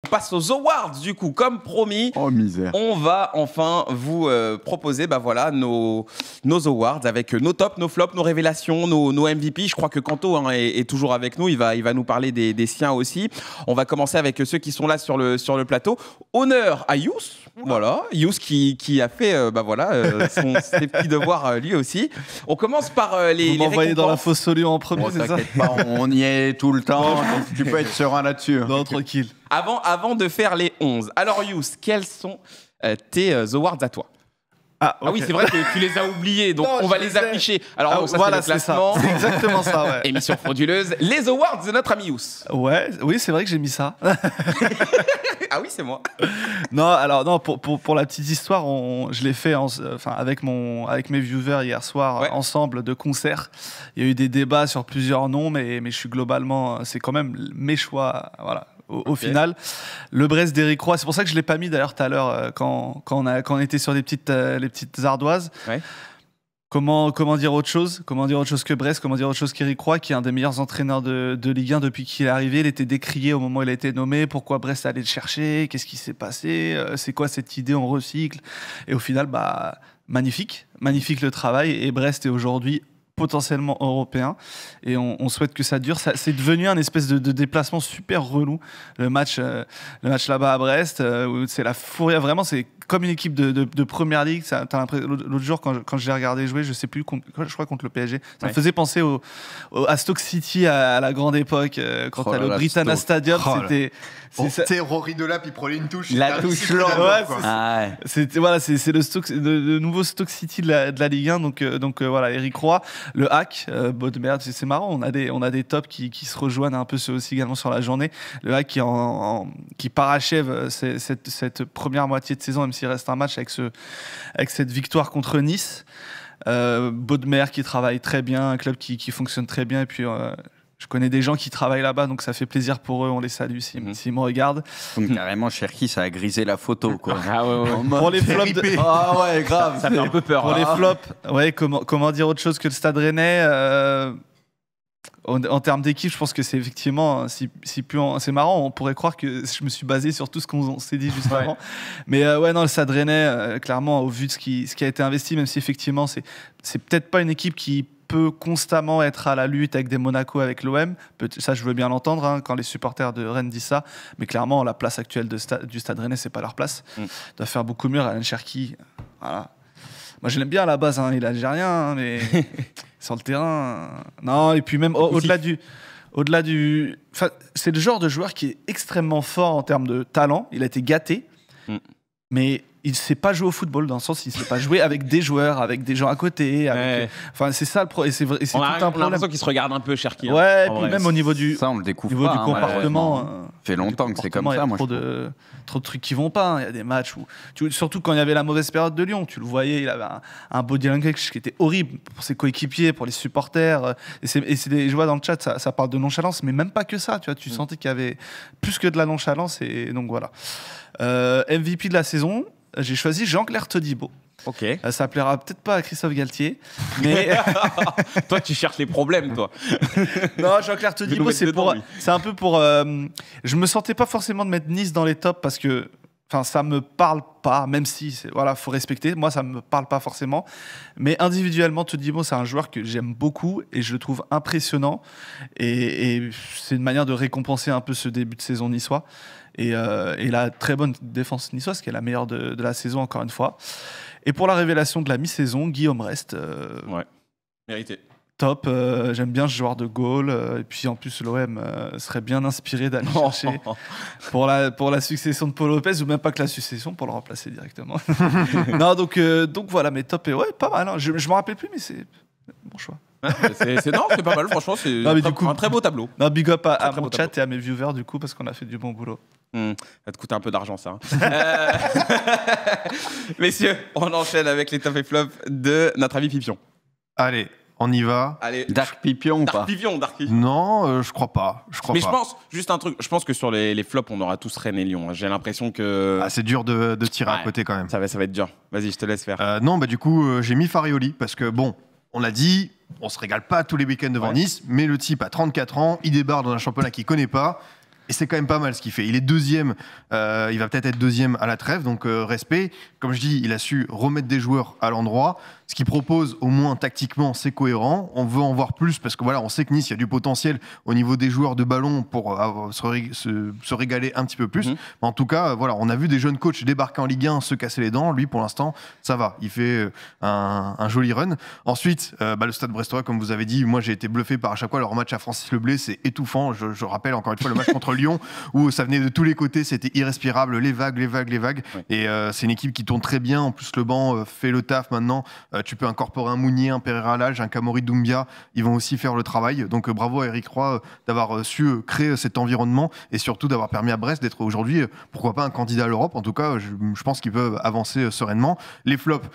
passe aux awards du coup, comme promis. Oh misère. On va enfin vous proposer nos awards avec nos tops, nos flops, nos révélations, nos MVP. Je crois que Kanto est toujours avec nous. Il va nous parler des siens aussi. On va commencer avec ceux qui sont là sur le plateau. Honneur à Yous. Voilà, Yous qui a fait ses petits devoirs lui aussi. On commence par les m'envoyez dans la récompenses. fosse au lion en premier, Bon, c'est ça? t'inquiète pas, on y est tout le temps, donc tu peux être serein là-dessus. Non, tranquille. Avant de faire les 11. Alors Yous, quels sont tes awards à toi? Ah, Ah oui, c'est vrai que tu les as oubliés, donc Non, on va je les les ai. afficher. Alors ça, voilà, c'est le c'est ça. classement. C'est exactement ça, ouais. Émission frauduleuse. Les awards de notre ami Yous. Ouais, oui, c'est vrai que j'ai mis ça. Ah oui, c'est moi. Non, pour la petite histoire, je l'ai fait avec mes viewers hier soir, Ouais. ensemble de concert. Il y a eu des débats sur plusieurs noms, mais je suis globalement, c'est quand même mes choix, voilà. Au final, le Brest d'Éric Roy, c'est pour ça que je l'ai pas mis d'ailleurs tout à l'heure quand on était sur les petites ardoises. Ouais. Comment dire autre chose? Comment dire autre chose que Brest? Comment dire autre chose qu'Éric Roy, qui est un des meilleurs entraîneurs de Ligue 1 depuis qu'il est arrivé? Il était décrié au moment où il a été nommé. Pourquoi Brest allait le chercher? Qu'est-ce qui s'est passé? C'est quoi cette idée? On recycle. Et au final, magnifique le travail. Et Brest est aujourd'hui potentiellement européen, et on souhaite que ça dure. C'est devenu un espèce de déplacement super relou, le match là-bas à Brest, où c'est la fourrière, vraiment, c'est comme une équipe de première ligue. L'autre jour, quand je l'ai regardé jouer, je sais plus, je crois contre le PSG, ça me faisait penser à Stoke City à la grande époque, quand t'as le Britannia Stadium. C'est Rory Delap, il prenait une touche. La touche longue. Ouais, c'est c'est le nouveau Stoke City de la Ligue 1, donc voilà, Éric Roy, le hack, Bodmer, c'est marrant, on a des tops qui se rejoignent un peu aussi également sur la journée. Le hack qui parachève cette première moitié de saison, même s'il reste un match avec cette victoire contre Nice. Bodmer qui travaille très bien, un club qui fonctionne très bien, et puis je connais des gens qui travaillent là-bas, donc ça fait plaisir pour eux. On les salue s'ils me regardent. Donc carrément, Cherki, ça a grisé la photo, quoi. Ah ouais. Pour les flops, Ah ouais, grave. Ça fait un peu peur. pour les flops, ouais, comment dire autre chose que le Stade Rennais? En termes d'équipe, je pense que c'est effectivement, c'est marrant, on pourrait croire que je me suis basé sur tout ce qu'on s'est dit juste avant. Mais non, le Stade Rennais, clairement, au vu de ce qui a été investi, même si effectivement, c'est peut-être pas une équipe qui peut constamment être à la lutte avec des Monaco, avec l'OM. Ça, je veux bien l'entendre quand les supporters de Rennes disent ça. Mais clairement, la place actuelle du Stade Rennais, c'est pas leur place. Ils doivent faire beaucoup mieux. Alain Cherki, voilà. Moi, je l'aime bien à la base, il est algérien, mais sur le terrain, non. Et puis même au-delà du, c'est le genre de joueur qui est extrêmement fort en termes de talent. Il a été gâté, mais il ne sait pas jouer au football, dans le sens il ne sait pas jouer avec des joueurs, avec des gens à côté. C'est ça le problème. C'est tout On a un problème. l'impression qu'il se regarde un peu, Cherki. Ouais, et puis même au niveau du, ça, on le découvre niveau pas, du comportement. Ça fait longtemps que c'est comme ça. Il y a Moi, trop de trucs qui vont pas. Il y a des matchs où, surtout quand il y avait la mauvaise période de Lyon, tu le voyais, il avait un body language qui était horrible pour ses coéquipiers, pour les supporters. Je vois dans le chat, ça parle de nonchalance, mais même pas que ça. Tu sentais qu'il y avait plus que de la nonchalance. Et donc voilà. MVP de la saison, j'ai choisi Jean-Claire Todibo. Ok. Ça plaira peut-être pas à Christophe Galtier, mais Toi, tu cherches les problèmes, toi. non, Jean-Claire Todibo, c'est un peu pour. Je me sentais pas forcément de mettre Nice dans les tops parce que, ça me parle pas, même si, faut respecter. Moi, ça me parle pas forcément, mais individuellement, Todibo, c'est un joueur que j'aime beaucoup et je le trouve impressionnant. Et c'est une manière de récompenser un peu ce début de saison niçois. Et la très bonne défense niçoise, qui est la meilleure de la saison, encore une fois. Et pour la révélation de la mi-saison, Guillaume Rest. Ouais, mérité. Top, j'aime bien ce joueur de goal. Et puis en plus, l'OM serait bien inspiré d'aller chercher pour la succession de Paul Lopez, ou même pas que la succession, pour le remplacer directement. Non, donc voilà, mes top, et ouais, pas mal. Je me rappelle plus, mais c'est bon choix. C'est pas mal, franchement, c'est un très beau tableau. Non, big up à très mon beau chat tableau. et à mes viewers, du coup, parce qu'on a fait du bon boulot. Ça va te coûter un peu d'argent, ça. Messieurs, on enchaîne avec les top et flops de notre ami Pipion. Allez, on y va. Allez, Dark Pipion ou pas? Dark Pipion. Non, je crois pas. Mais je pense, juste un truc, je pense que sur les flops, on aura tous Rennes et Lyon. J'ai l'impression que C'est dur de tirer à côté quand même. ça va être dur. Vas-y, je te laisse faire. Non, du coup, j'ai mis Farioli parce que bon, on l'a dit, on se régale pas tous les week-ends devant Nice, mais le type a 34 ans, il débarque dans un championnat qu'il connaît pas. Et c'est quand même pas mal ce qu'il fait. Il est deuxième, il va peut-être être deuxième à la trêve, donc respect. Comme je dis, il a su remettre des joueurs à l'endroit. Ce qu'il propose, au moins tactiquement, c'est cohérent. On veut en voir plus parce que voilà, on sait que Nice, il y a du potentiel au niveau des joueurs de ballon pour se régaler un petit peu plus. En tout cas, voilà, on a vu des jeunes coachs débarquer en Ligue 1, se casser les dents. Lui, pour l'instant, ça va. Il fait un joli run. Ensuite, le Stade Brestois, comme vous avez dit, moi j'ai été bluffé par à chaque fois leur match à Francis Leblay, c'est étouffant. Je rappelle encore une fois le match contre Lyon où ça venait de tous les côtés, c'était irrespirable, les vagues. Ouais. Et c'est une équipe qui tourne très bien. En plus, le banc fait le taf maintenant. Tu peux incorporer un Mounier, un Pereira Lage, un Kamori Doumbia. Ils vont aussi faire le travail. Donc bravo à Eric Roy d'avoir su créer cet environnement et surtout d'avoir permis à Brest d'être aujourd'hui, pourquoi pas, un candidat à l'Europe. En tout cas, je pense qu'ils peuvent avancer sereinement. Les flops,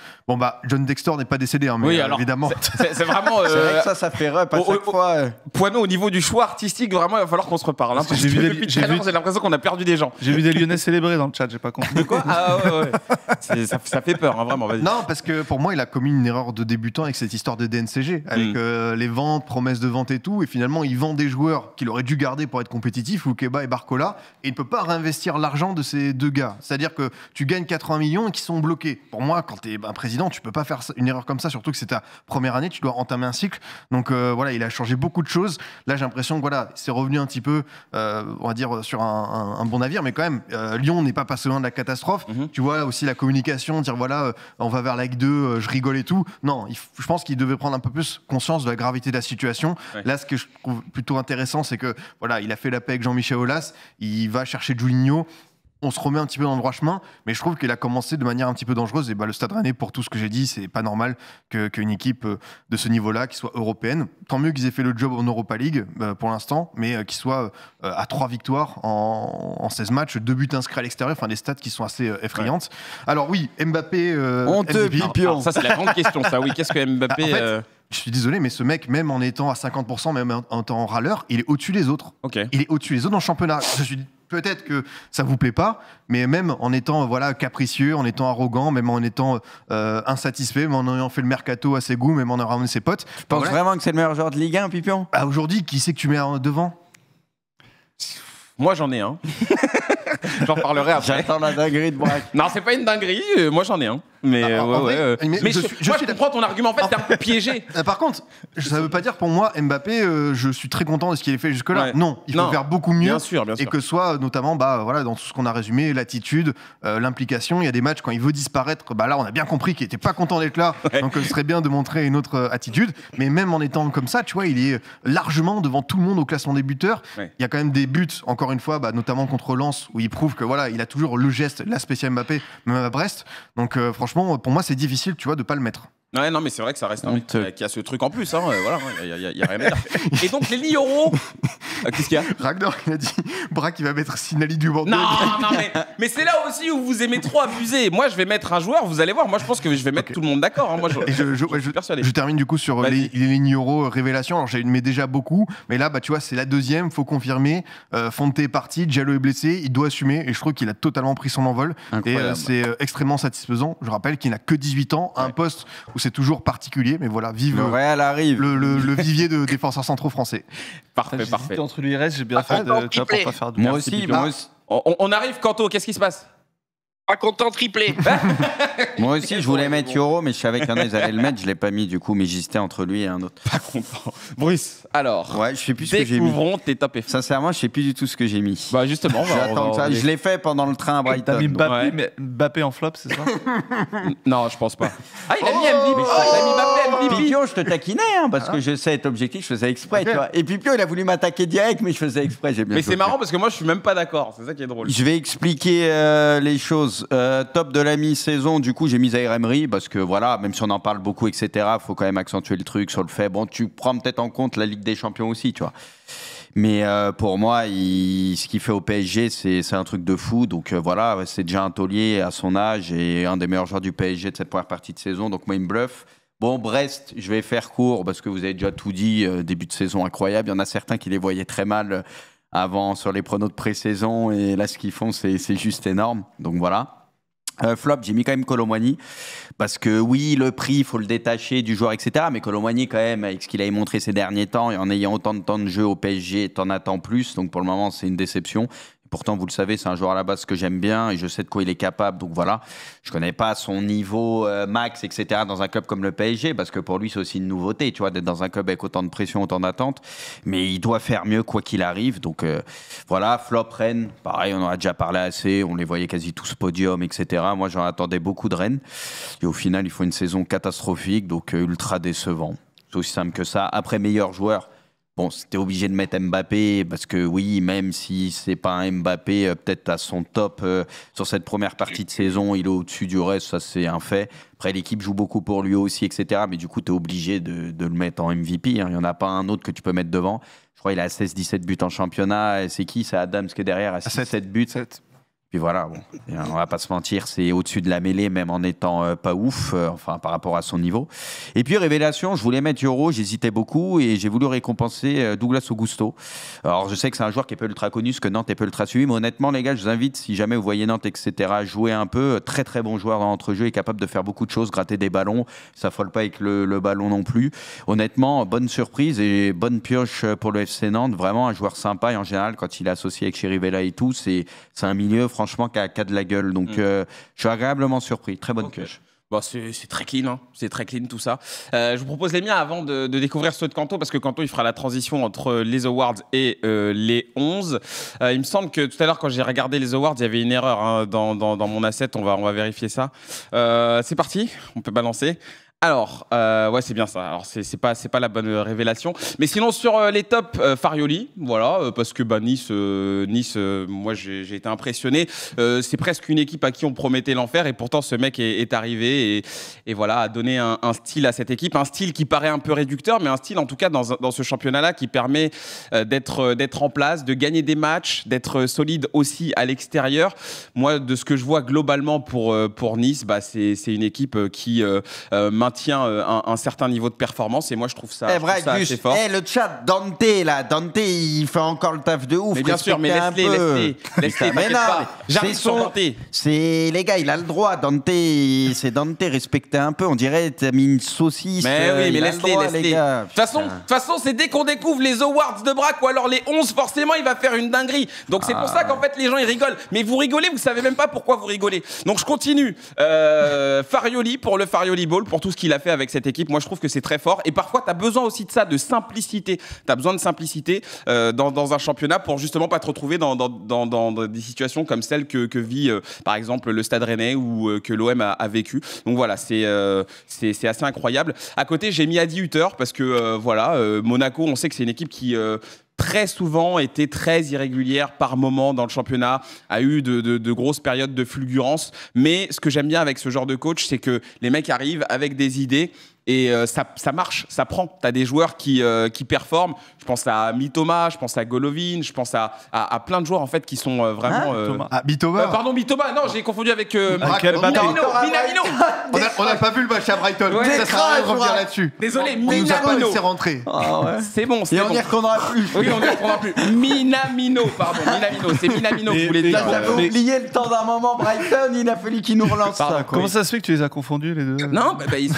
John Dexter n'est pas décédé, hein, mais oui, alors, évidemment. C'est vraiment. C'est vrai que ça fait rep à chaque fois. Poineau, au niveau du choix artistique, vraiment, il va falloir qu'on se reparle. Hein, parce que depuis tout à l'heure, j'ai l'impression qu'on a perdu des gens. J'ai vu des Lyonnais célébrer dans le chat, j'ai pas compris. De quoi? Ah ouais. Ça fait peur, hein, vraiment. Vas-y. Non, parce que pour moi, il a commis une erreur de débutant avec cette histoire de DNCG, avec les ventes, promesses de vente et tout. Et finalement, il vend des joueurs qu'il aurait dû garder pour être compétitif, Loukeba et Barcola, et il ne peut pas réinvestir l'argent de ces deux gars. C'est-à-dire que tu gagnes 80 millions et qu'ils sont bloqués. Pour moi, quand tu es un président, tu peux pas faire une erreur comme ça, surtout que c'est ta première année, tu dois entamer un cycle. Donc voilà, il a changé beaucoup de choses. Là, j'ai l'impression que voilà, c'est revenu un petit peu, on va dire, sur un bon navire, mais quand même, Lyon n'est pas passé loin de la catastrophe. Tu vois aussi la communication, dire voilà, on va vers la Ligue 2, je rigole et tout. Non, je pense qu'il devait prendre un peu plus conscience de la gravité de la situation. Ouais. Là, ce que je trouve plutôt intéressant, c'est que voilà, il a fait la paix avec Jean-Michel Aulas, il va chercher Juninho. On se remet un petit peu dans le droit chemin, mais je trouve qu'il a commencé de manière un petit peu dangereuse. Et le Stade Rennais, pour tout ce que j'ai dit, c'est pas normal qu'une équipe de ce niveau-là, qui soit européenne, tant mieux qu'ils aient fait le job en Europa League pour l'instant, mais qu'ils soient à 3 victoires en 16 matchs, 2 buts inscrits à l'extérieur, enfin des stats qui sont assez effrayantes. Ouais. Alors oui, Mbappé... Honteux, Pipion. Ça, c'est la grande question, ça. Oui, qu'est-ce que Mbappé... En fait, je suis désolé, mais ce mec, même en étant à 50%, même en étant râleur, il est au-dessus des autres. Okay. Il est au-dessus des autres en championnat. Je suis peut-être que ça vous plaît pas, mais même en étant capricieux, en étant arrogant, même en étant insatisfait, même en ayant fait le mercato à ses goûts, même en ayant ramené ses potes. Tu penses vraiment que c'est le meilleur joueur de Ligue 1, Pipion? Aujourd'hui, qui c'est que tu mets devant? Moi, j'en ai un. J'en parlerai après. J'attends la dinguerie de Braque. Non, c'est pas une dinguerie. Moi, j'en ai un. Mais je comprends ton argument. En fait, t'es un peu piégé. Par contre, ça veut pas dire pour moi, Mbappé, je suis très content de ce qu'il a fait jusque-là. Ouais. Non, il faut faire beaucoup mieux. Bien sûr. Et que soit notamment, dans tout ce qu'on a résumé, l'attitude, l'implication. Il y a des matchs quand il veut disparaître. Là, on a bien compris qu'il était pas content d'être là. Ouais. Donc, ce serait bien de montrer une autre attitude. Mais même en étant comme ça, tu vois, il est largement devant tout le monde au classement des buteurs. Ouais. Il y a quand même des buts, encore une fois, notamment contre Lens, où il prouve que il a toujours le geste, la spéciale Mbappé, même à Brest. Donc, franchement, pour moi, c'est difficile, tu vois, de pas le mettre. Ouais, non, mais c'est vrai que ça reste un mec qui a ce truc en plus. Hein, voilà, il y a rien à dire. Et donc, les lits euros. Qu'est-ce qu'il y a? Ragnar, il a dit Braque, il va mettre Sinali du banc. Non, mais c'est là aussi où vous aimez trop abuser. Moi, je vais mettre un joueur, vous allez voir. Moi, je pense que je vais mettre tout le monde d'accord. Hein. Moi, je suis persuadé. Je termine du coup sur les lignes euros révélations. Alors, j'en mets déjà beaucoup, mais là, tu vois, c'est la deuxième. Faut confirmer. Fonte est parti, Diallo est blessé. Il doit assumer. Et je trouve qu'il a totalement pris son envol. Incroyable. Et c'est extrêmement satisfaisant. Je rappelle qu'il n'a que 18 ans, à un poste où c'est toujours particulier, mais voilà, vive le Real arrive. Le vivier de défenseurs centraux français. Parfait. Entre lui et Rest, j'ai bien fait pour pas faire de... Moi aussi. On arrive, Kanto, qu'est-ce qui se passe? Pas content triplé. Moi aussi, je voulais mettre Euro, mais je savais qu'il y en a, ils allaient le mettre. Je l'ai pas mis, du coup, mais j'hésitais entre lui et un autre. Pas content. Bruce, alors. Ouais, je sais plus ce que j'ai mis. Découvrons tes top F. Sincèrement, je sais plus du tout ce que j'ai mis. Justement, je l'ai fait pendant le train à Brighton. T'as mis Mbappé, mais Mbappé en flop, c'est ça? Non, je pense pas. Ah, il a mis MVP. Il a mis Mbappé MVP. Pipio, je te taquinais, parce que je sais être objectif, je faisais exprès, tu vois. Et Pipio, il a voulu m'attaquer direct, mais je faisais exprès. Mais c'est marrant parce que moi, je suis même pas d'accord. C'est ça qui est drôle. Je vais expliquer les choses. Top de la mi-saison, du coup, j'ai mis Zaïre Emery parce que voilà, même si on en parle beaucoup, etc., il faut quand même accentuer le truc sur le fait. Bon, tu prends peut-être en compte la Ligue des Champions aussi, tu vois. Mais pour moi, ce qu'il fait au PSG, c'est un truc de fou. Donc voilà, c'est déjà un taulier à son âge et un des meilleurs joueurs du PSG de cette première partie de saison. Donc moi, il me bluffe. Bon, Brest, je vais faire court parce que vous avez déjà tout dit. Début de saison incroyable. Il y en a certains qui les voyaient très mal avant sur les pronos de pré-saison. Et là, ce qu'ils font, c'est juste énorme. Donc voilà. Flop, j'ai mis quand même Kolo Muani parce que oui, le prix, il faut le détacher du joueur, etc. Mais Kolo Muani, quand même, avec ce qu'il a montré ces derniers temps et en ayant autant de temps de jeu au PSG, t'en attends plus. Donc pour le moment, c'est une déception. Pourtant, vous le savez, c'est un joueur à la base que j'aime bien et je sais de quoi il est capable. Donc voilà, je connais pas son niveau max, etc. dans un club comme le PSG parce que pour lui, c'est aussi une nouveauté, tu vois, d'être dans un club avec autant de pression, autant d'attente. Mais il doit faire mieux quoi qu'il arrive. Donc voilà, flop Rennes, pareil, on en a déjà parlé assez. On les voyait quasi tous podium, etc. Moi, j'en attendais beaucoup de Rennes. Et au final, il faut une saison catastrophique, donc ultra décevant. C'est aussi simple que ça. Après, meilleur joueur. Bon, c'était obligé de mettre Mbappé parce que oui, même si c'est pas un Mbappé peut-être à son top sur cette première partie de saison, il est au-dessus du reste, ça c'est un fait. Après, l'équipe joue beaucoup pour lui aussi, etc. Mais du coup, tu es obligé de le mettre en MVP. Hein. Il n'y en a pas un autre que tu peux mettre devant. Je crois qu'il a 16-17 buts en championnat. Et c'est qui? C'est Adams qui est derrière à 6-7 buts. 7. Puis voilà, bon, on va pas se mentir, c'est au-dessus de la mêlée, même en étant pas ouf, enfin par rapport à son niveau. Et puis révélation, je voulais mettre Yoro, j'hésitais beaucoup et j'ai voulu récompenser Douglas Augusto. Alors je sais que c'est un joueur qui est pas ultra connu, parce que Nantes est pas ultra suivi, mais honnêtement les gars, je vous invite, si jamais vous voyez Nantes, etc., jouer un peu. Très très bon joueur dans l'entrejeu, est capable de faire beaucoup de choses, gratter des ballons, ça affole pas avec le ballon non plus. Honnêtement, bonne surprise et bonne pioche pour le FC Nantes, vraiment un joueur sympa et en général quand il est associé avec Chirivella et tout, c'est un milieu franchement qui a de la gueule. Donc, je suis agréablement surpris. Très bonne pioche. Bon, c'est très clean, hein. C'est très clean tout ça. Je vous propose les miens avant de découvrir ceux de Kanto, parce que Kanto il fera la transition entre les awards et les 11. Il me semble que tout à l'heure, quand j'ai regardé les awards, il y avait une erreur hein, dans mon asset. On va vérifier ça. C'est parti, on peut balancer. Alors, ouais, c'est bien ça. Alors, c'est pas la bonne révélation. Mais sinon, sur les tops, Farioli, voilà, parce que Nice, moi, j'ai été impressionné. C'est presque une équipe à qui on promettait l'enfer, et pourtant, ce mec est arrivé et voilà, a donné un style à cette équipe, un style qui paraît un peu réducteur, mais un style, en tout cas, dans ce championnat-là, qui permet d'être en place, de gagner des matchs, d'être solide aussi à l'extérieur. Moi, de ce que je vois globalement pour Nice, c'est une équipe qui maintient un certain niveau de performance et moi je trouve ça, assez fort. Le chat, Dante il fait encore le taf de ouf. Mais bien sûr, mais laisse-les, t'inquiète pas. J'arrive sur Dante. C'est les gars, il a le droit. C'est Dante, respectez un peu. On dirait t'as mis une saucisse. Mais oui, mais laisse-les. De toute façon, c'est dès qu'on découvre les awards de Braque ou alors les 11, forcément il va faire une dinguerie. Donc c'est pour ça qu'en fait les gens ils rigolent. Mais vous rigolez, vous savez même pas pourquoi vous rigolez. Donc je continue. Farioli pour le Farioli Ball, pour tout ce qu'il a fait avec cette équipe, moi je trouve que c'est très fort et parfois tu as besoin aussi de ça, de simplicité. Tu as besoin de simplicité dans un championnat pour justement pas te retrouver dans des situations comme celle que vit par exemple le Stade Rennais ou que l'OM a vécu. Donc voilà, c'est assez incroyable. À côté, j'ai mis Adi Hutter parce que Monaco, on sait que c'est une équipe qui très souvent était très irrégulière par moment dans le championnat, a eu de grosses périodes de fulgurance. Mais ce que j'aime bien avec ce genre de coach, c'est que les mecs arrivent avec des idées et ça marche, ça prend. Tu as des joueurs qui performent. Je pense à Mitoma, je pense à Golovin, je pense à plein de joueurs en fait qui sont vraiment... Mitoma pardon, Mitoma, non, j'ai confondu avec Minamino. On n'a pas vu le match à Brighton. Ça sert à rien de revenir là-dessus. Désolé, on nous a pas Minamino. laissé rentrer. C'est bon, c'est Et bon. on n'y retournera plus. Oui, on n'y retournera plus. Minamino, pardon. C'est Minamino que vous voulez dire. J'avais oublié le temps d'un moment, Brighton, il a fallu qu'il nous relance ça. Comment ça se fait que tu les as confondus les deux? Non, ils sont.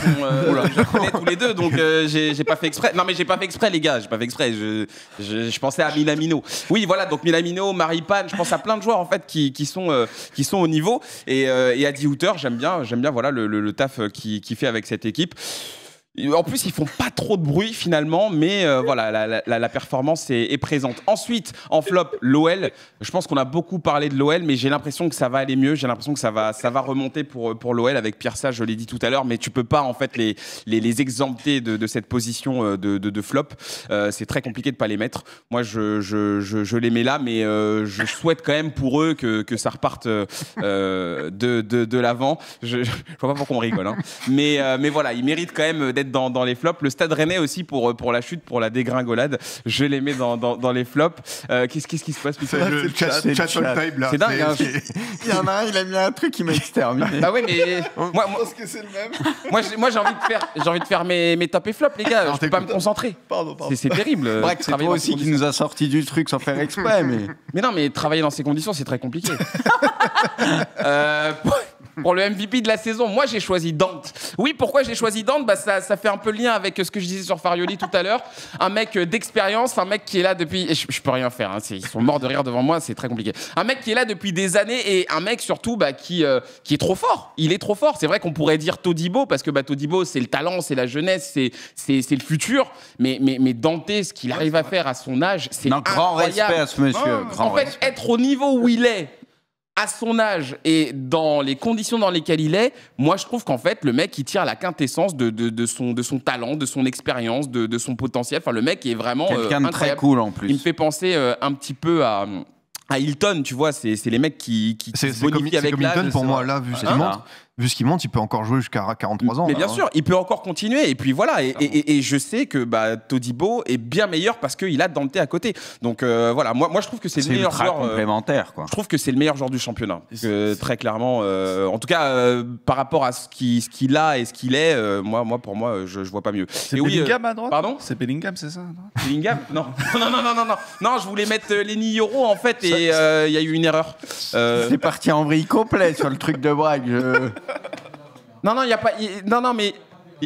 Je les connais tous les deux, donc j'ai pas fait exprès. Non, mais j'ai pas fait exprès, les gars. J'ai pas fait exprès. Je pensais à Minamino. Oui, voilà. Donc Minamino, Maripane. Je pense à plein de joueurs en fait qui sont au niveau. Et Adi Hutter, j'aime bien. Voilà le taf qu'il fait avec cette équipe. En plus, ils font pas trop de bruit finalement, mais voilà, la performance est présente. Ensuite, en flop, l'OL. Je pense qu'on a beaucoup parlé de l'OL, mais j'ai l'impression que ça va aller mieux. J'ai l'impression que ça va remonter pour l'OL avec Pierre Sage, je l'ai dit tout à l'heure, mais tu peux pas en fait les exempter de cette position de flop. C'est très compliqué de pas les mettre. Moi, je les mets là, mais je souhaite quand même pour eux que ça reparte de l'avant. Je vois pas pourquoi on rigole, hein. Mais voilà, ils méritent quand même d'être dans les flops. Le Stade Rennais aussi pour la chute, pour la dégringolade. Je les mets dans les flops. Qu'est-ce qui se passe? C'est le chat all time là. C'est dingue. Il y en a un, il a mis un truc qui m'a exterminé. Bah oui, mais moi, pense que c'est le même. moi j'ai envie de faire mes top et flops, les gars. Je peux pas me concentrer. Pardon. C'est terrible. Bref, c'est toi aussi qui nous a sorti du truc sans faire exprès. Mais non, mais travailler dans ces conditions, c'est très compliqué. pour le MVP de la saison. Moi, j'ai choisi Dante. Oui, pourquoi j'ai choisi Dante? Ça fait un peu le lien avec ce que je disais sur Farioli tout à l'heure. Un mec d'expérience, un mec qui est là depuis... Je peux rien faire, hein, ils sont morts de rire devant moi, c'est très compliqué. Un mec qui est là depuis des années et un mec surtout qui est trop fort. Il est trop fort. C'est vrai qu'on pourrait dire Todibo, parce que Todibo, c'est le talent, c'est la jeunesse, c'est le futur. Mais Dante, ce qu'il arrive à faire à son âge, c'est incroyable. Grand respect à ce monsieur. En fait, être au niveau où il est, à son âge et dans les conditions dans lesquelles il est, moi je trouve qu'en fait le mec il tire la quintessence de son talent, de son expérience, de son potentiel. Enfin le mec est vraiment quelqu'un de très incroyable. cool en plus. Il me fait penser un petit peu à Hilton, tu vois, c'est les mecs qui se bonifient avec l'âge. Hilton pour moi là, vu ce qu'il monte, il peut encore jouer jusqu'à 43 ans. Mais bien sûr, il peut encore continuer. Et puis voilà, et je sais que Todibo est bien meilleur parce qu'il a Dante à côté. Donc voilà, moi je trouve que c'est le meilleur joueur complémentaire, quoi. Je trouve que c'est le meilleur joueur du championnat. Très clairement, en tout cas par rapport à ce qu'il a et ce qu'il est, pour moi, je vois pas mieux. C'est Bellingham à droite. Pardon? C'est Bellingham, c'est ça? Bellingham? Non. Non, je voulais mettre Lenny Yoro en fait et il y a eu une erreur. C'est parti en vrille complet sur le truc de Brague. Non, il y a pas. Non, mais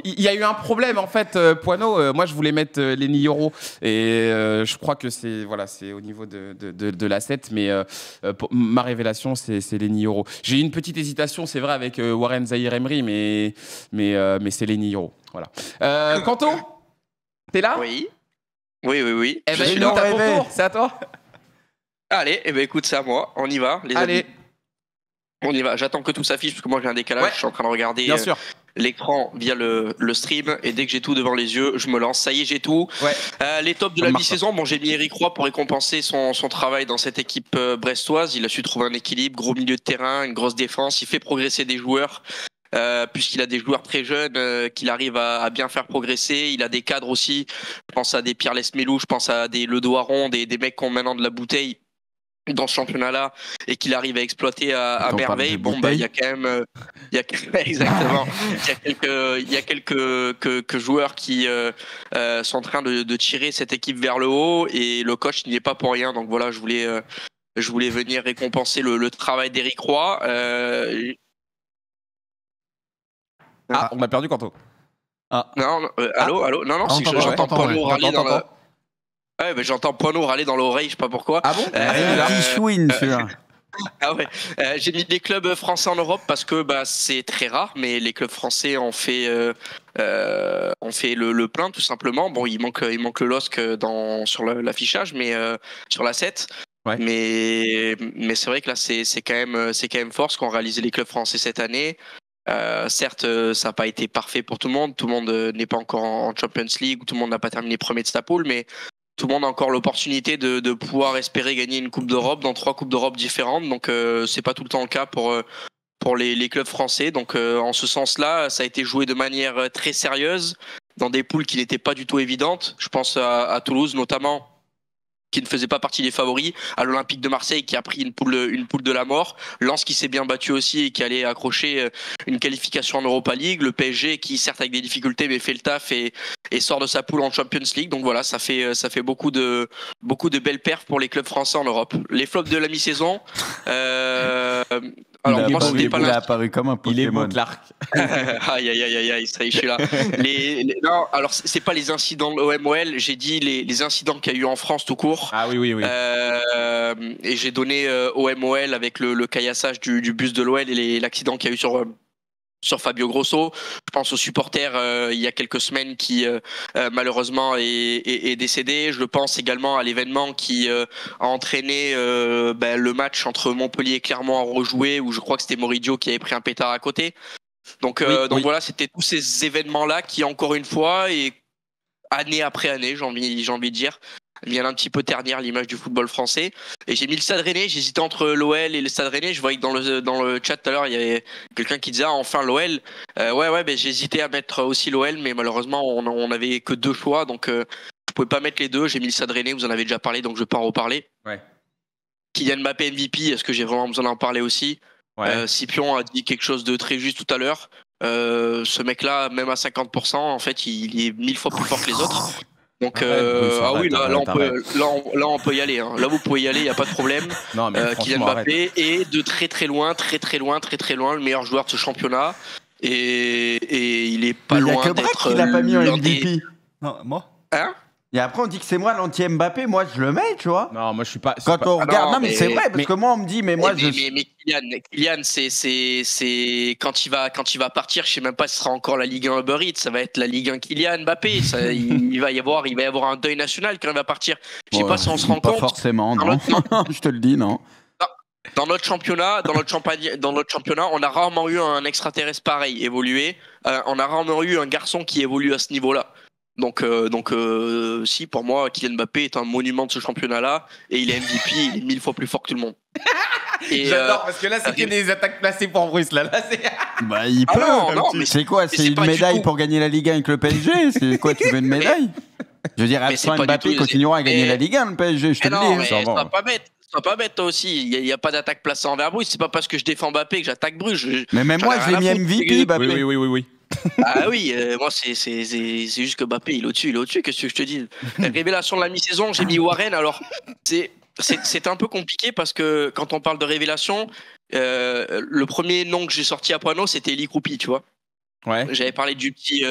il y a eu un problème en fait, Poineau. Moi, je voulais mettre Lenny Yoro et je crois que c'est au niveau de l'asset, mais ma révélation, c'est Lenny Yoro. J'ai eu une petite hésitation, c'est vrai, avec Warren Zaïre-Emery, mais c'est Lenny Yoro. Voilà. Kanto, t'es là? Oui. Oui. Eh ben, t'as ton tour, c'est à toi. Allez, écoute, c'est à moi. On y va, les amis. On y va. J'attends que tout s'affiche parce que moi j'ai un décalage. Ouais. Je suis en train de regarder l'écran via le stream et dès que j'ai tout devant les yeux, je me lance. Ça y est, j'ai tout. Ouais. Les tops de la mi-saison. Bon, j'ai mis Eric Roy pour récompenser son travail dans cette équipe brestoise. Il a su trouver un équilibre, gros milieu de terrain, une grosse défense. Il fait progresser des joueurs. Puisqu'il a des joueurs très jeunes qu'il arrive à bien faire progresser. Il a des cadres aussi. Je pense à des Pierre Lesmelou, je pense à des Le Doiron, des mecs qui ont maintenant de la bouteille dans ce championnat-là et qu'il arrive à exploiter à merveille. Bon, il y a quand même, exactement, il y a quelques joueurs qui sont en train de tirer cette équipe vers le haut et le coach n'y est pas pour rien. Donc voilà, je voulais venir récompenser le travail d'Eric Roy. On a perdu Kanto. Non, allô, non, c'est que j'entends Poineau râler dans la... Ouais, mais j'entends Poineau râler dans l'oreille, je sais pas pourquoi. Ah bon? Ah ouais. J'ai mis des clubs français en Europe parce que c'est très rare, mais les clubs français ont fait le plein tout simplement. Bon, il manque le LOSC sur l'affichage, mais sur la 7. Ouais. Mais c'est vrai que là c'est quand même fort ce qu'ont réalisé les clubs français cette année. Certes, ça n'a pas été parfait pour tout le monde. Tout le monde n'est pas encore en Champions League, ou tout le monde n'a pas terminé premier de sa poule, mais tout le monde a encore l'opportunité de pouvoir espérer gagner une Coupe d'Europe dans 3 Coupes d'Europe différentes. Donc, c'est pas tout le temps le cas pour les clubs français. Donc, en ce sens-là, ça a été joué de manière très sérieuse dans des poules qui n'étaient pas du tout évidentes. Je pense à Toulouse notamment, qui ne faisait pas partie des favoris, à l'Olympique de Marseille qui a pris une poule de la mort, Lens qui s'est bien battu aussi et qui allait accrocher une qualification en Europa League, le PSG qui certes avec des difficultés mais fait le taf et sort de sa poule en Champions League. Donc voilà, ça fait beaucoup de belles perfs pour les clubs français en Europe. Les flops de la mi-saison. Alors moi c'était pas il a apparu comme un Pokémon. Il est beau Clark. Aïe, ça y est, je suis là. Non, alors c'est pas les incidents de l'OM-OL, j'ai dit les incidents qu'il y a eu en France tout court. Ah oui. Et j'ai donné OM-OL avec le caillassage du bus de l'OL et l'accident qu'il y a eu sur Fabio Grosso. Je pense aux supporters il y a quelques semaines qui malheureusement est décédé. Je pense également à l'événement qui a entraîné le match entre Montpellier et Clermont à rejouer, où je crois que c'était Moridio qui avait pris un pétard à côté. Donc voilà, c'était tous ces événements-là qui, encore une fois, et année après année, j'ai envie de dire, viennent un petit peu ternir l'image du football français. Et j'ai mis le Stade Rennais, j'hésitais entre l'OL et le Stade Rennais. Je voyais que dans le chat tout à l'heure, il y avait quelqu'un qui disait enfin l'OL. J'hésitais à mettre aussi l'OL, mais malheureusement on n'avait que 2 choix, donc je pouvais pas mettre les deux. J'ai mis le Stade Rennais, vous en avez déjà parlé, donc je vais pas en reparler. Ouais. Kylian Mbappé MVP, est-ce que j'ai vraiment besoin d'en parler aussi? Ouais. Scipion a dit quelque chose de très juste tout à l'heure. Ce mec-là, même à 50%, en fait, il est 1000 fois plus fort que les autres. Donc, oui, là, on peut y aller. Hein. Là, vous pouvez y aller, il n'y a pas de problème. Non, mais Kylian Mbappé est de très loin, le meilleur joueur de ce championnat. Et il est pas loin d'être. Il a pas mis en MVP. Non, moi. Hein? Et après, on dit que c'est moi l'anti-Mbappé. Moi, je le mets, tu vois. Non, moi, je suis pas. Quand on regarde. Non, mais c'est vrai, parce que moi, on me dit, mais moi, mais Kylian, c'est quand il va partir, je sais même pas si ce sera encore la Ligue 1 Uber Eats, ça va être la Ligue 1 Kylian Mbappé. Ça, il va y avoir un deuil national quand il va partir. Je sais pas si on se rend compte. Pas forcément, non. Je te le dis, non. Dans notre championnat, on a rarement eu un extraterrestre pareil évoluer. On a rarement eu un garçon qui évolue à ce niveau-là. Donc, si, pour moi, Kylian Mbappé est un monument de ce championnat-là et il est MVP, il est 1000 fois plus fort que tout le monde. J'adore, parce que là, c'est que des attaques placées pour Bruce. Là, bah, il peut. Mais c'est quoi? C'est une médaille pour gagner la Ligue 1 avec le PSG? C'est quoi? Tu veux une médaille? Je veux dire, sans Mbappé continuera à gagner la Ligue 1, le PSG, je te le dis. Sois pas bête, toi aussi. Il n'y a pas d'attaque placée envers Bruce. C'est pas parce que je défends Mbappé que j'attaque Bruce. Mais même moi, je l'ai mis MVP, Mbappé. Oui. Ah oui, moi c'est juste que Mbappé il est au-dessus, qu'est-ce que je te dis? Révélation de la mi-saison, j'ai mis Warren. Alors c'est un peu compliqué parce que quand on parle de révélation, le premier nom que j'ai sorti à Poineau c'était Eli Kroupi, tu vois. Ouais. J'avais parlé du petit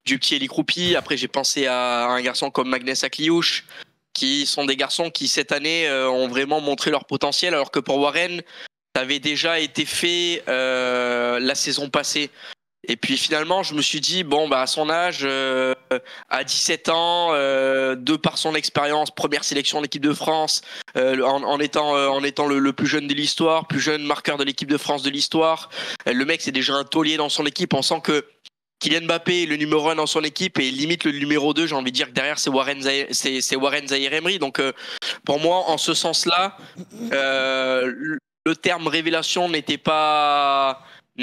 Eli Kroupi, après j'ai pensé à un garçon comme Magnès Akliouche, qui sont des garçons qui cette année ont vraiment montré leur potentiel, alors que pour Warren, ça avait déjà été fait la saison passée. Et puis finalement, je me suis dit, bon, bah, à son âge, à 17 ans, de par son expérience, première sélection de l'équipe de France, en étant le plus jeune de l'histoire, plus jeune marqueur de l'équipe de France de l'histoire, le mec c'est déjà un taulier dans son équipe. On sent que Kylian Mbappé est le numéro 1 dans son équipe et limite le numéro 2, j'ai envie de dire que derrière c'est Warren Zaïre Emery. Donc pour moi, en ce sens-là, le terme révélation n'était pas. Enfin,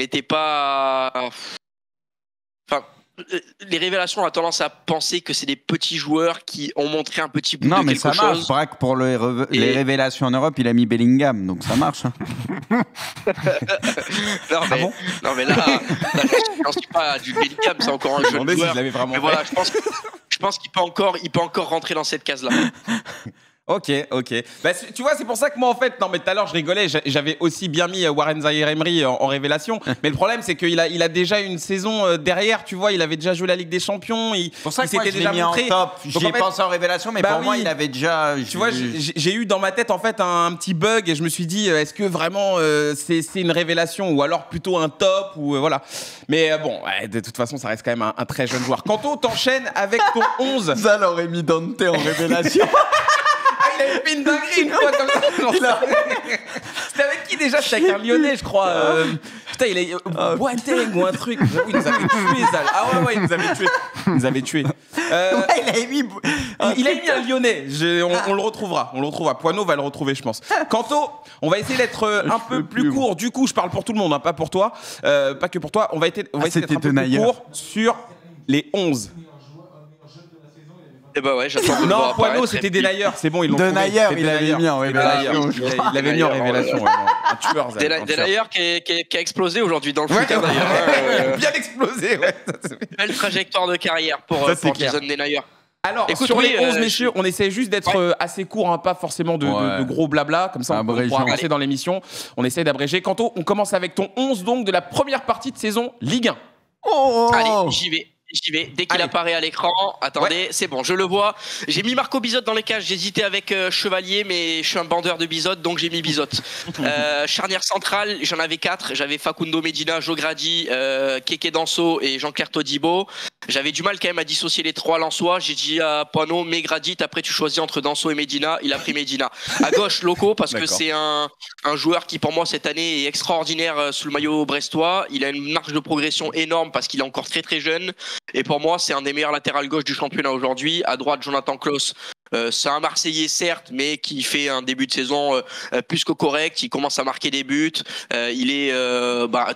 les révélations, on a tendance à penser que c'est des petits joueurs qui ont montré un petit bout de quelque chose. Non, mais ça marche. Braque, pour les révélations en Europe, il a mis Bellingham, donc ça marche. Hein. non, mais là, je pense pas du Bellingham, c'est encore un jeune joueur. Mais voilà, je pense qu'il peut encore rentrer dans cette case-là. Ok. Bah, tu vois, c'est pour ça que moi, en fait, non, mais tout à l'heure, je rigolais. J'avais aussi bien mis Warren Zaïre Emery en révélation. Mais le problème, c'est qu'il a déjà une saison derrière. Tu vois, il avait déjà joué la Ligue des Champions. Pour ça que moi, je l'ai mis en top. J'y ai pensé en révélation, mais pour moi, il avait déjà. Tu vois, j'ai eu dans ma tête, en fait, un petit bug. Et je me suis dit, est-ce que vraiment c'est une révélation ou alors plutôt un top ou voilà. Mais bon, de toute façon, ça reste quand même un très jeune joueur. Kanto, t'enchaînes avec ton 11. Ça l'aurait mis Dante en révélation. Il avait fait une dinguerie une fois comme ça. C'était avec qui déjà? C'était avec un Lyonnais, je crois. Putain, il est Boateng ou un truc. Il nous avait tué, Zal. Ah ouais, il nous avait tué. Il avait mis. Il a mis un Lyonnais. On le retrouvera. Poineau va le retrouver, je pense. Kanto, on va essayer d'être un peu plus court. Du coup, je parle pour tout le monde, hein, pas pour toi. Pas que pour toi. On va essayer d'être un peu plus court sur les 11. Eh bah ouais, j'attends. Non, Poineau, c'était Denayer. C'est bon, ils l'ont trouvé. Denayer, il avait mis en révélation. Il avait mis en révélation. Un tueur, Denayer qui a explosé aujourd'hui dans le foot, d'ailleurs. Bien explosé, ouais. Belle trajectoire de carrière pour Jason Denayer. Alors, sur les 11, messieurs, on essaie juste d'être assez court, hein, pas forcément de gros blabla, comme ça on pourra avancer dans l'émission. On essaie d'abréger. Kanto, on commence avec ton 11 donc de la première partie de saison Ligue 1. Allez, j'y vais. Dès qu'il apparaît à l'écran, attendez, c'est bon, je le vois. J'ai mis Marco Bizotte dans les cages, j'hésitais avec Chevalier, mais je suis un bandeur de Bizotte, donc j'ai mis Bizotte. Charnière centrale, j'en avais 4, j'avais Facundo Medina, Jogradi, Keke Danso et Jean-Claire Todibo. J'avais du mal quand même à dissocier les trois Lensois, j'ai dit à Poineau, mets Gradit, après tu choisis entre Danso et Medina, il a pris Medina. À gauche, Loco, parce que c'est un joueur qui pour moi cette année est extraordinaire sous le maillot brestois, il a une marge de progression énorme parce qu'il est encore très très jeune. Et pour moi, c'est un des meilleurs latérales gauche du championnat aujourd'hui. À droite, Jonathan Klaus. C'est un Marseillais, certes, mais qui fait un début de saison plus que correct. Il commence à marquer des buts. Il est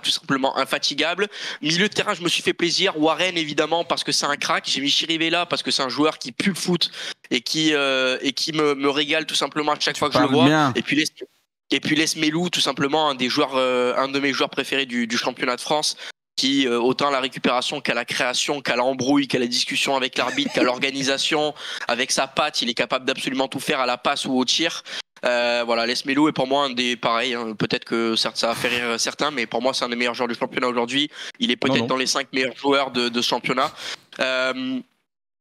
tout simplement infatigable. Milieu de terrain, je me suis fait plaisir. Warren, évidemment, parce que c'est un crack. J'ai mis Chirivella parce que c'est un joueur qui pue le foot et qui me régale tout simplement à chaque fois que je le vois. Bien. Et puis Les Melou, tout simplement, un de mes joueurs préférés du championnat de France. qui, autant à la récupération qu'à la création, qu'à l'embrouille, qu'à la discussion avec l'arbitre, qu'à l'organisation, avec sa patte, il est capable d'absolument tout faire à la passe ou au tir. Voilà, Les Melo est pour moi un des pareils. Hein, peut-être que ça va faire rire certains, mais pour moi c'est un des meilleurs joueurs du championnat aujourd'hui. Il est peut-être dans les 5 meilleurs joueurs de ce championnat.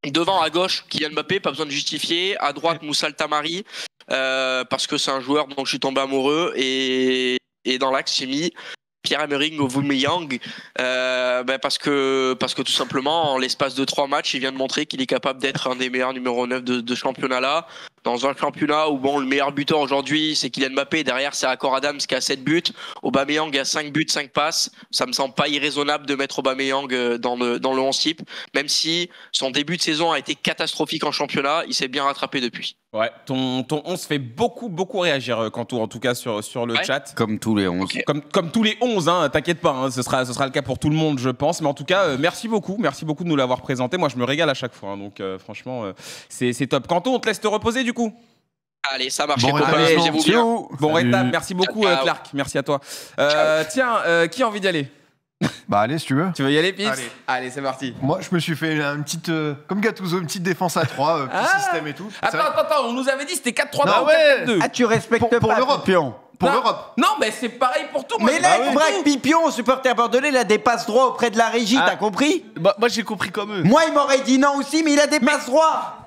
Devant à gauche, Kylian Mbappé, pas besoin de justifier. À droite, Moussa Tamari, parce que c'est un joueur dont je suis tombé amoureux. Et dans l'axe, j'ai mis Pierre-Emerick Aubameyang, parce que tout simplement, en l'espace de 3 matchs, il vient de montrer qu'il est capable d'être un des meilleurs numéro 9 de ce championnat-là. Dans un championnat où le meilleur buteur aujourd'hui, c'est Kylian Mbappé. Derrière, c'est Akor Adams qui a 7 buts. Aubameyang a 5 buts, 5 passes. Ça me semble pas irraisonnable de mettre Aubameyang dans le 11 type. Même si son début de saison a été catastrophique en championnat, il s'est bien rattrapé depuis. Ouais, ton 11 fait beaucoup réagir, Kanto, en tout cas sur le chat. Comme tous les 11. Okay. Comme tous les 11, hein, t'inquiète pas, hein, ce sera le cas pour tout le monde, je pense. Mais en tout cas, merci beaucoup de nous l'avoir présenté. Moi, je me régale à chaque fois, hein, donc franchement, c'est top. Kanto, on te laisse te reposer du coup. Allez, ça marche. Bon rétablissement. Merci beaucoup, Clark. Merci à toi. Tiens, qui a envie d'y aller? Bah allez, si tu veux. Tu veux y aller, Pips? Allez, c'est parti. Moi, je me suis fait une petite, comme Gattuso, une petite défense à 3, petit système et tout. Attends, on nous avait dit c'était 4-3-3 ou 4-4-2. Ah, tu respectes pour pas l'Europe. Pour l'Europe. Non, mais c'est pareil pour tout. Mais là, il braque Pipion, supporter bordelais, il a des passes droits auprès de la régie, t'as compris? Moi, j'ai compris comme eux. Moi, il m'aurait dit non aussi, mais il a des passes droits.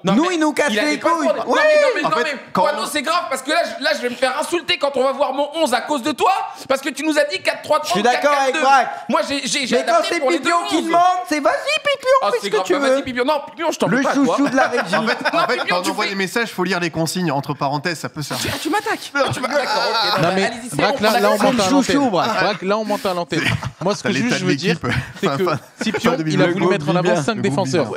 Non, nous, il nous casse les couilles. Non, mais Pano, c'est grave parce que là, je vais me faire insulter quand on va voir mon 11 à cause de toi. Parce que tu nous as dit 4-3-3. Je suis d'accord avec Braque. Moi, j'ai mais quand c'est Pipion qui demande, c'est vas-y, Pipion, fais ce que tu veux. Vas-y, Pipion. Non, Pipion, je t'en veux pas. Le chouchou de la régie. En fait, quand on envoie des messages, il faut lire les consignes. Entre parenthèses, ça peut servir. Tu m'attaques. D'accord, non, mais Braque, là, on monte à l'antenne. Braque, là, on monte à l'antenne. Moi, ce que je veux dire, c'est que Pipion, il a voulu mettre en avant 5 défenseurs.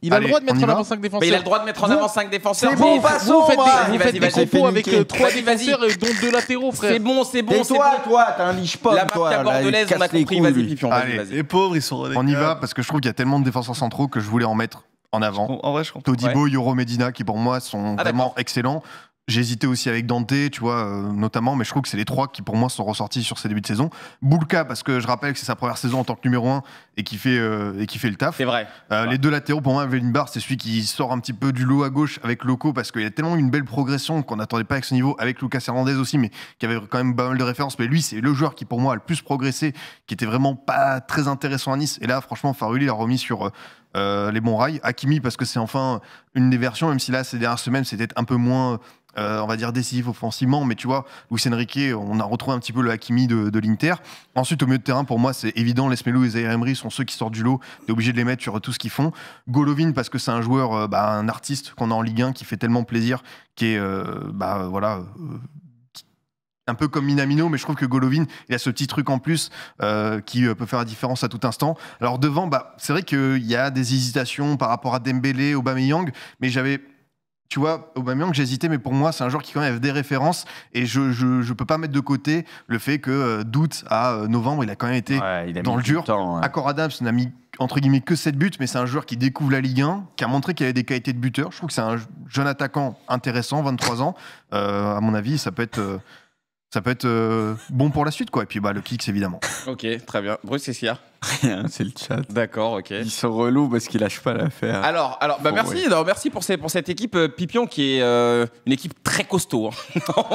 Il a le droit de mettre en avant 5 défenseurs. Mais il a le droit de mettre en avant 5 défenseurs. C'est bon, passons. Vous faites des compos avec 3 défenseurs dont 2 latéraux, frère. C'est bon. Et toi, t'as un liche-pomme, toi. La mafia bordelaise, on a compris. Vas-y, Pipion. Les pauvres, ils sont on y va parce que je trouve qu'il y a tellement de défenseurs centraux que je voulais en mettre en avant. En vrai, je comprends. Todibo, Yoro Medina, qui pour moi sont vraiment excellents. J'ai hésité aussi avec Dante, tu vois, notamment, mais je trouve que c'est les 3 qui, pour moi, sont ressortis sur ces débuts de saison. Boulka, parce que je rappelle que c'est sa première saison en tant que numéro 1 et qui fait le taf. C'est vrai. Les 2 latéraux, pour moi, Velinbar, c'est celui qui sort un petit peu du lot à gauche avec Loco, parce qu'il y a tellement une belle progression qu'on n'attendait pas avec ce niveau, avec Lucas Hernandez aussi, mais qui avait quand même pas mal de références. Mais lui, c'est le joueur qui, pour moi, a le plus progressé, qui était vraiment pas très intéressant à Nice. Et là, franchement, Farouli l'a remis sur les bons rails. Hakimi, parce que c'est enfin une des versions, même si là, ces dernières semaines, c'était un peu moins... on va dire décisif offensivement, mais tu vois, Luis Enrique, on a retrouvé un petit peu le Hakimi de l'Inter. Ensuite, au milieu de terrain, pour moi, c'est évident, Les Melo et Zaïre Emery sont ceux qui sortent du lot. T'es obligé de les mettre sur tout ce qu'ils font. Golovin, parce que c'est un joueur, un artiste qu'on a en Ligue 1 qui fait tellement plaisir, qui est, un peu comme Minamino, mais je trouve que Golovin, il a ce petit truc en plus qui peut faire la différence à tout instant. Alors devant, c'est vrai qu'il y a des hésitations par rapport à Dembélé, Aubameyang, mais tu vois, Aubameyang, j'hésitais, mais pour moi, c'est un joueur qui quand même a des références et je peux pas mettre de côté le fait que d'août à novembre, il a quand même été dans le dur. Akor Adams n'a mis entre guillemets que 7 buts, mais c'est un joueur qui découvre la Ligue 1, qui a montré qu'il avait des qualités de buteur. Je trouve que c'est un jeune attaquant intéressant, 23 ans. À mon avis, ça peut être bon pour la suite, quoi. Et puis le Kicks, évidemment. Ok, très bien. Bruce, c'est ce qu'il y a? Rien, c'est le chat. D'accord, ok. Ils sont relous parce qu'ils lâchent pas l'affaire. Alors merci pour cette équipe Pipion qui est une équipe très costaud.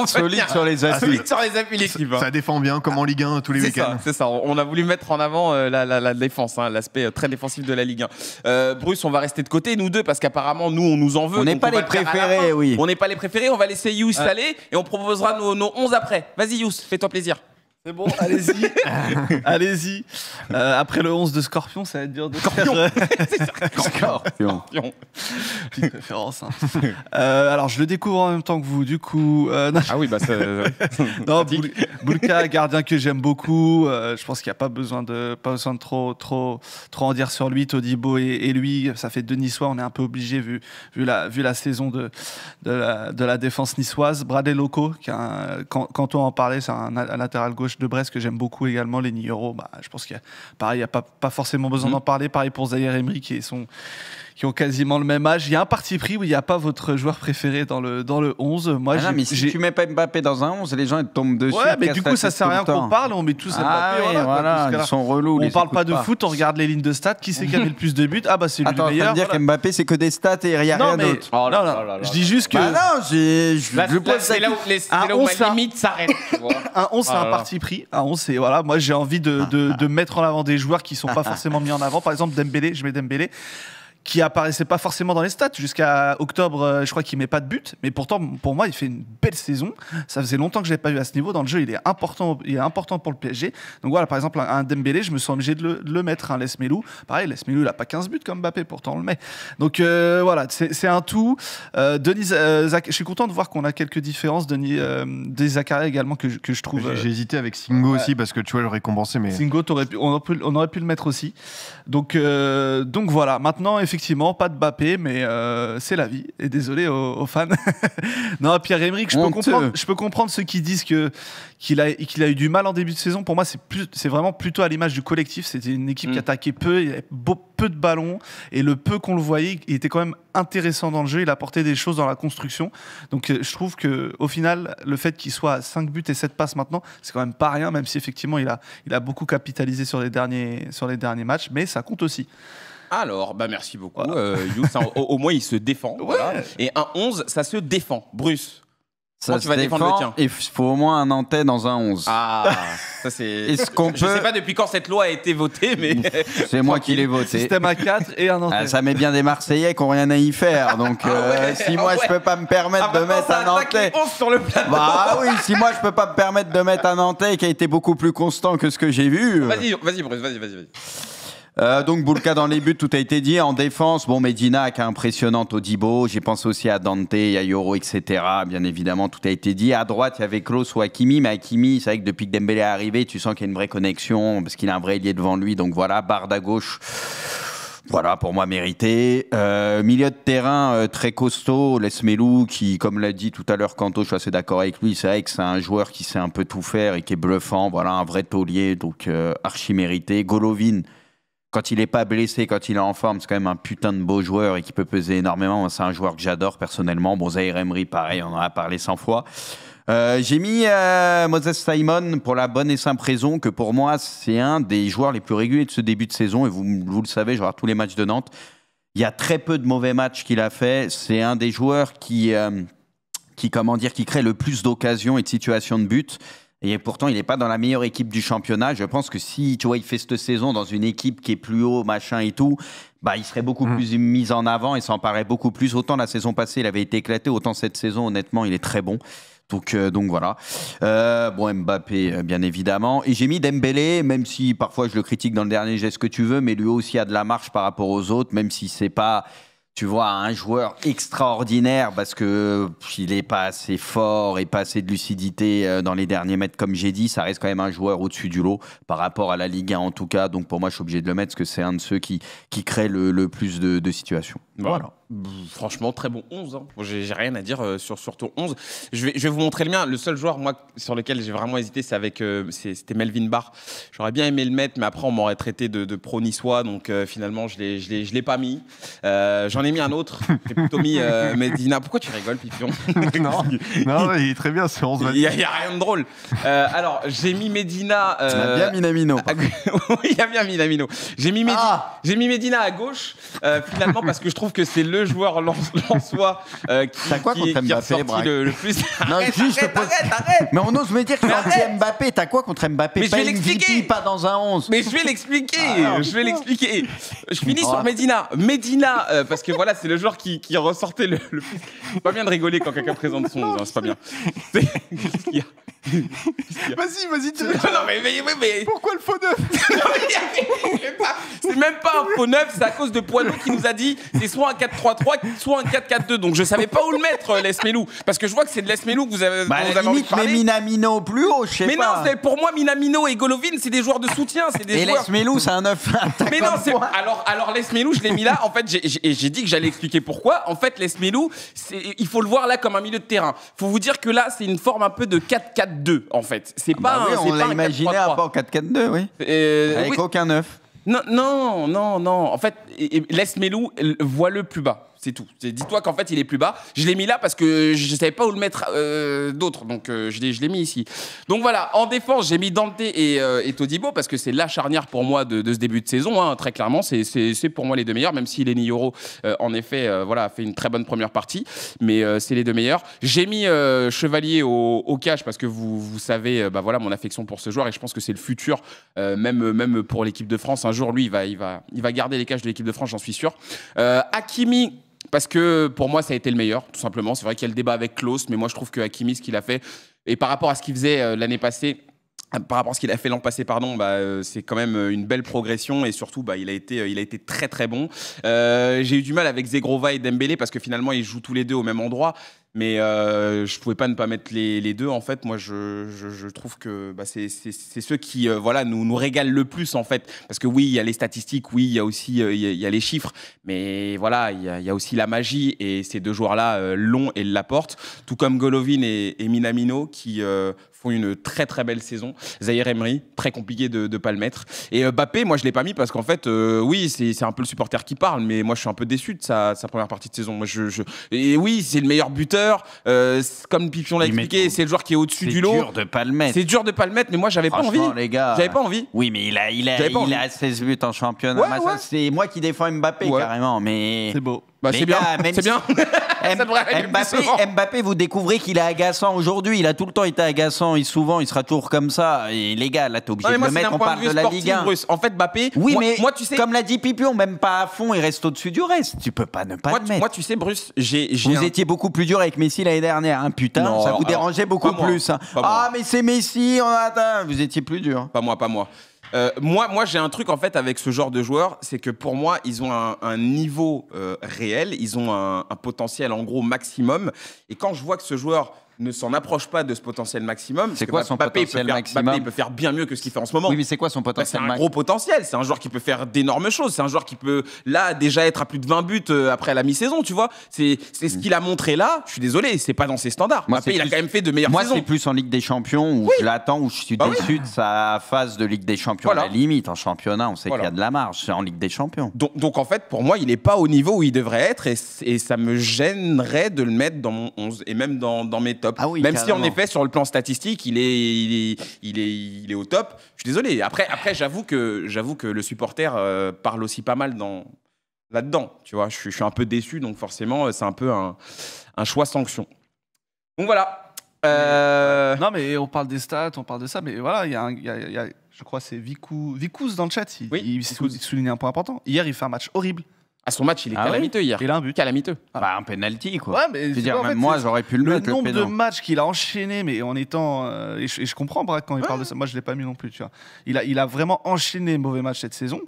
Solide sur les appuis. Solide sur les appuis, l'équipe. Ça défend bien, comme en Ligue 1 tous les week-ends. C'est ça. On a voulu mettre en avant la défense, l'aspect très défensif de la Ligue 1. Bruce, on va rester de côté, nous deux, parce qu'apparemment, nous, on nous en veut. On n'est pas les préférés, oui. On n'est pas les préférés, on va laisser Yous aller et on proposera nos 11 après. Vas-y, Yous, fais-toi plaisir. C'est bon, allez-y. Allez-y. Après le 11 de Scorpion, ça va être dur de Scorpion. Petite référence. Hein. Alors, je le découvre en même temps que vous, du coup. Ah oui, non, Boulka, gardien que j'aime beaucoup. Je pense qu'il n'y a pas besoin de trop en dire sur lui. Todibo et lui, ça fait 2 Niçois. On est un peu obligé vu la saison de la défense niçoise. Bradley Loco, quand on en parlait, c'est un latéral gauche de Brest que j'aime beaucoup également. Lenny Euro, je pense qu'il y a pas forcément besoin d'en parler. Pareil pour Zaïre Emery qui ont quasiment le même âge. Il y a un parti pris où il n'y a pas votre joueur préféré dans le 11. Moi, mais si tu mets pas Mbappé dans un 11, les gens ils tombent dessus. Ouais, mais du coup, ça sert à rien qu'on parle. On met tous Mbappé. Voilà, ils sont relous. On parle pas de foot, on regarde les lignes de stats. Qui c'est qui a mis le plus de buts? Ah bah c'est lui le meilleur. Tu veux dire qu'Mbappé c'est que des stats et rien d'autre? Non, je dis juste que. C'est là où ma limite s'arrête. Un 11, c'est un parti pris. Un 11, c'est voilà. Moi, j'ai envie de mettre en avant des joueurs qui sont pas forcément mis en avant. Par exemple, Dembélé, je mets Dembélé, qui apparaissait pas forcément dans les stats jusqu'à octobre. Je crois qu'il met pas de but, mais pourtant pour moi il fait une belle saison. Ça faisait longtemps que je l'ai pas vu à ce niveau dans le jeu. Il est important pour le PSG. Donc voilà, par exemple un Dembélé, je me sens obligé de le mettre. Un Lesmelou, pareil, Lesmelou il a pas 15 buts comme Mbappé, pourtant on le met. Donc voilà, c'est un tout. Denis, je suis content de voir qu'on a quelques différences. Denis Zakaria également que je trouve. J'ai hésité avec Singo aussi parce que tu vois, j'aurais compensé, mais Singo, on aurait pu le mettre aussi. Donc voilà. Maintenant effectivement pas de Mbappé, mais c'est la vie. Et désolé aux fans. Non, Pierre-Emerick, je peux comprendre ceux qui disent qu'il a eu du mal en début de saison. Pour moi, c'est vraiment plutôt à l'image du collectif. C'était une équipe qui attaquait peu, il y avait peu de ballons, et le peu qu'on le voyait, il était quand même intéressant dans le jeu. Il apportait des choses dans la construction. Donc je trouve qu'au final, le fait qu'il soit à 5 buts et 7 passes maintenant, c'est quand même pas rien, même si effectivement il a beaucoup capitalisé sur les derniers matchs, mais ça compte aussi. Alors, merci beaucoup. Voilà. Au moins, il se défend. Ouais. Voilà. Et un 11, ça se défend. Bruce, ça tu vas défendre le tien? Il faut au moins un Nantais dans un 11. Ah, ça c'est... Je sais pas depuis quand cette loi a été votée, mais... C'est moi qui l'ai voté. Système à 4 et un Nantais. Ça met bien des Marseillais qui n'ont rien à y faire. Donc, si moi, je peux pas me permettre de mettre un Nantais... Sur le plateau. Bah oui, si moi, je peux pas me permettre de mettre un Nantais qui a été beaucoup plus constant que ce que j'ai vu... Vas-y, Bruce, vas-y. Donc Boulka dans les buts, tout a été dit. En défense, Medina qui est impressionnant, Todibo. J'ai pensé aussi à Dante, Yayoro, etc. Bien évidemment, tout a été dit. À droite, il y avait Klose ou Hakimi. Mais Hakimi, c'est vrai que depuis que Dembélé est arrivé, tu sens qu'il y a une vraie connexion parce qu'il a un vrai ailier devant lui. Donc voilà, Bard à gauche. Voilà, pour moi, mérité. Milieu de terrain très costaud, Lesmelou, qui, comme l'a dit tout à l'heure Kanto, je suis assez d'accord avec lui, c'est vrai que c'est un joueur qui sait un peu tout faire et qui est bluffant. Voilà, un vrai taulier, donc archi mérité. Golovin, quand il n'est pas blessé, quand il est en forme, c'est quand même un putain de beau joueur et qui peut peser énormément. C'est un joueur que j'adore personnellement. Zahir Emery, pareil, on en a parlé 100 fois. J'ai mis Moses Simon pour la bonne et simple raison que pour moi, c'est un des joueurs les plus réguliers de ce début de saison. Et vous le savez, je regarde tous les matchs de Nantes. Il y a très peu de mauvais matchs qu'il a fait. C'est un des joueurs qui crée le plus d'occasions et de situations de but. Et pourtant, il n'est pas dans la meilleure équipe du championnat. Je pense que si, tu vois, il fait cette saison dans une équipe qui est plus haut, machin et tout, il serait beaucoup plus mis en avant et s'en paraît beaucoup plus. Autant la saison passée, il avait été éclaté, autant cette saison, honnêtement, il est très bon. Donc voilà. Mbappé, bien évidemment. Et j'ai mis Dembélé, même si parfois je le critique dans le dernier geste que tu veux, mais lui aussi a de la marche par rapport aux autres, même si c'est pas... Tu vois, un joueur extraordinaire parce qu'il n'est pas assez fort et pas assez de lucidité dans les derniers mètres, comme j'ai dit. Ça reste quand même un joueur au-dessus du lot par rapport à la Ligue 1 en tout cas. Donc pour moi, je suis obligé de le mettre parce que c'est un de ceux qui crée le plus de situations. Voilà. Franchement, très bon 11. Hein. J'ai rien à dire sur ton 11. Je vais vous montrer le mien. Le seul joueur, moi, sur lequel j'ai vraiment hésité, c'était Melvin Barr. J'aurais bien aimé le mettre, mais après, on m'aurait traité de pro-niçois. Donc finalement, je l'ai pas mis. J'en ai mis un autre. J'ai plutôt mis Medina. Pourquoi tu rigoles, Pipion? non, il est très bien, ce 11. Il n'y a rien de drôle. Alors, j'ai mis Medina. Tu as bien Minamino. Oui, il y a bien Minamino. J'ai mis Medina à gauche, finalement, parce que je trouve que c'est le joueur lensois qui a sorti le plus. Non, arrête. Mais on ose me dire que c'est Mbappé. T'as quoi contre Mbappé? Mais je vais l'expliquer. Pas dans un 11. Mais je vais l'expliquer. Je finis sur Medina. Parce que voilà, c'est le joueur qui ressortait le plus. C'est pas bien de rigoler quand quelqu'un présente son 11. C'est pas bien. Qu'est-ce qu'il y a? Vas-y, non, mais... Pourquoi le faux neuf? C'est même pas un faux neuf, c'est à cause de Poineau qui nous a dit c'est soit un 4-3-3, soit un 4-4-2. Donc je savais pas où le mettre, Lesmelou. Parce que je vois que c'est de Lesmelou que vous avez, dont vous avez envie de parler. Mais Minamino plus haut, je sais pas. Mais non, pour moi, Minamino et Golovin, c'est des joueurs de soutien. Et Lesmelou, c'est un 9. Mais non, alors Lesmelou, je l'ai mis là. En fait, j'ai dit que j'allais expliquer pourquoi. En fait, Lesmelou, il faut le voir là comme un milieu de terrain. Faut vous dire que là, c'est une forme un peu de 4-4-2, en fait. C'est pas on l'a imaginé un peu en 4-4-2, oui. Avec aucun 9. Non. En fait, laisse Melou, vois-le plus bas. C'est tout. Dis-toi qu'en fait, il est plus bas. Je l'ai mis là parce que je ne savais pas où le mettre d'autre. Donc, je l'ai mis ici. Donc, voilà. En défense, j'ai mis Dante et Todibo parce que c'est la charnière pour moi de ce début de saison. Hein, très clairement, c'est pour moi les deux meilleurs. Même si Lenny Yoro, en effet, a fait une très bonne première partie. Mais c'est les deux meilleurs. J'ai mis Chevalier au cash parce que vous savez mon affection pour ce joueur. Et je pense que c'est le futur, même pour l'équipe de France. Un jour, lui, il va garder les caches de l'équipe de France, j'en suis sûr. Hakimi... Parce que pour moi, ça a été le meilleur, tout simplement. C'est vrai qu'il y a le débat avec Klose, mais moi, je trouve que Hakimi, ce qu'il a fait, et par rapport à ce qu'il faisait l'année passée, par rapport à ce qu'il a fait l'an passé, c'est quand même une belle progression et surtout, il a été très très bon. J'ai eu du mal avec Zegrova et Dembélé parce que finalement, ils jouent tous les deux au même endroit. Mais je pouvais pas ne pas mettre les deux. En fait, moi, je trouve que c'est ceux qui nous régalent le plus en fait. Parce que oui, il y a les statistiques, oui, il y a aussi il y a les chiffres, mais voilà, il y a aussi la magie et ces deux joueurs-là l'ont et l'apportent. Tout comme Golovin et Minamino qui font une très très belle saison. Zaïre Emery, très compliqué de ne pas le mettre. Et Mbappé, moi je l'ai pas mis parce qu'en fait, oui, c'est un peu le supporter qui parle, mais moi je suis un peu déçu de sa première partie de saison. Moi, et oui, c'est le meilleur buteur. Comme Pipion l'a expliqué, c'est le joueur qui est au-dessus du lot. C'est dur de pas le mettre. C'est dur de pas le mettre, mais moi j'avais pas envie. Les gars, j'avais pas envie. Oui, mais il a 16 buts en championnat. Ouais. C'est moi qui défends Mbappé carrément, mais c'est beau. C'est bien. C'est bien. Mbappé, vous découvrez qu'il est agaçant aujourd'hui. Il a tout le temps été agaçant. Souvent, il sera toujours comme ça. Et les gars, là, t'es obligé de le mettre. On parle de la Ligue 1. En fait, Mbappé. Oui, moi, tu sais, comme l'a dit Pipion, même pas à fond, il reste au-dessus du reste. Tu peux pas ne pas le mettre. Moi, tu sais, Bruce, vous étiez beaucoup plus dur avec Messi l'année dernière. Hein, putain, non, ça vous dérangeait beaucoup plus. Hein. Mais c'est Messi. Vous étiez plus dur. Pas moi. Moi, j'ai un truc en fait avec ce genre de joueurs, c'est que pour moi, ils ont un niveau réel, ils ont un potentiel en gros maximum. Et quand je vois que ce joueur ne s'en approche pas de ce potentiel maximum, c'est quoi son potentiel maximum ? Mbappé peut faire bien mieux que ce qu'il fait en ce moment. Oui, mais c'est quoi son potentiel maximum ? C'est un gros potentiel. C'est un joueur qui peut faire d'énormes choses. C'est un joueur qui peut là déjà être à plus de 20 buts après la mi-saison. Tu vois, c'est ce qu'il a montré là. Je suis désolé, c'est pas dans ses standards. Mbappé, il a quand même fait de meilleures saisons. Moi, c'est plus en Ligue des Champions où je l'attends, où je suis déçu de sa phase de Ligue des Champions. À la limite, en championnat, on sait qu'il y a de la marge. C'est en Ligue des Champions. Donc en fait, pour moi, il n'est pas au niveau où il devrait être et ça me gênerait de le mettre dans mon 11 et même dans mes tops. Ah oui, même si en effet, sur le plan statistique, il est au top. Je suis désolé. Après, j'avoue que le supporter parle aussi pas mal là-dedans. Tu vois, je suis un peu déçu, donc forcément, c'est un peu un choix sanction. Donc voilà. Non, mais on parle des stats, on parle de ça, mais voilà, il y a je crois, c'est Vicous dans le chat. Il souligne un point important. Hier, il fait un match horrible. À son match, il est calamiteux hier. Il a un but. Calamiteux. Un penalty, quoi. Ouais, mais même moi, j'aurais pu le mettre. Le nombre de matchs qu'il a enchaîné, mais en étant. Et je comprends, Braque, quand il parle de ça. Moi, je ne l'ai pas mis non plus, tu vois. Il a vraiment enchaîné mauvais matchs cette saison.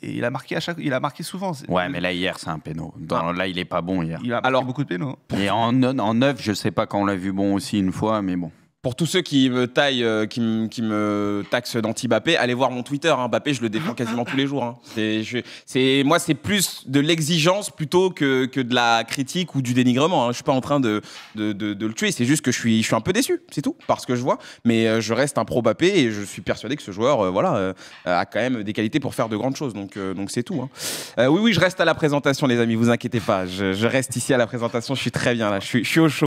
Et il a marqué souvent. Ouais, mais là, hier, c'est un péno. Là, il est pas bon hier. Il a marqué beaucoup de pénaux. Et en 9, je sais pas quand on l'a vu bon aussi une fois, mais bon. Pour tous ceux qui me taillent, qui me taxent d'anti-Mbappé, allez voir mon Twitter. Hein. Mbappé, je le défends quasiment tous les jours. Hein. Moi, c'est plus de l'exigence plutôt que de la critique ou du dénigrement. Hein. Je suis pas en train de le tuer. C'est juste que je suis un peu déçu, c'est tout, parce que je vois. Mais je reste un pro Mbappé et je suis persuadé que ce joueur, a quand même des qualités pour faire de grandes choses. Donc c'est tout. Hein. Oui, je reste à la présentation, les amis. Vous inquiétez pas. Je reste ici à la présentation. Je suis très bien là. Je suis au chaud.